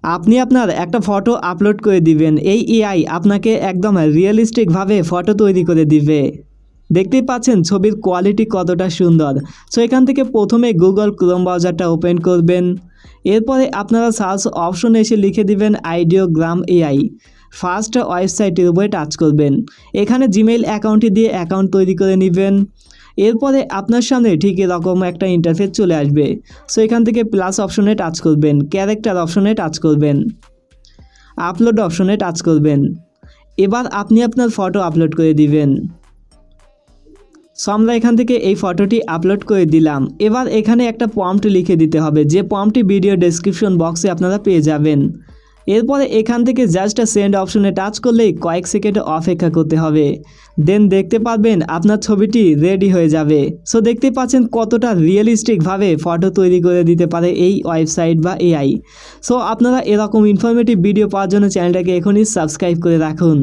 আপনি আপনার একটা ফটো আপলোড করে দিবেন, এই এআই আপনাকে একদম রিয়েলিস্টিকভাবে ফটো তৈরি করে দিবে। দেখতেই পাচ্ছেন ছবির কোয়ালিটি কতটা সুন্দর। সো এখান থেকে প্রথমে গুগল ক্রোম ব্রাউজারটা ওপেন করবেন। এরপরে আপনারা সার্চ অপশনে এসে লিখে দিবেন আইডিওগ্রাম এআই। ফার্স্ট ওয়েবসাইটের উপরে টাচ করবেন। এখানে জিমেইল অ্যাকাউন্টটি দিয়ে অ্যাকাউন্ট তৈরি করে নেবেন। এরপরে আপনার সামনে ঠিক এরকম একটা ইন্টারফেস চলে আসবে। সো এখান থেকে প্লাস অপশনে টাচ করবেন, ক্যারেক্টার অপশনে টাচ করবেন, আপলোড অপশনে টাচ করবেন। এবার আপনি আপনার ফটো আপলোড করে দিবেন। সো আমরা এখান থেকে এই ফটোটি আপলোড করে দিলাম। এবার এখানে একটা প্রম্পট লিখে দিতে হবে, যে প্রম্পটটি ভিডিও ডেসক্রিপশন বক্সে আপনারা পেয়ে যাবেন। এরপরে এখান থেকে জাস্ট সেন্ড অপশনে টাচ করলেই কয়েক সেকেন্ড অপেক্ষা করতে হবে। দেন দেখতে পারবেন আপনার ছবিটি রেডি হয়ে যাবে। সো দেখতে পাচ্ছেন কতটা রিয়েলিস্টিকভাবে ফটো তৈরি করে দিতে পারে এই ওয়েবসাইট বা এআই। সো আপনারা এরকম ইনফরমেটিভ ভিডিও পাওয়ার জন্য চ্যানেলটাকে এখনই সাবস্ক্রাইব করে রাখুন।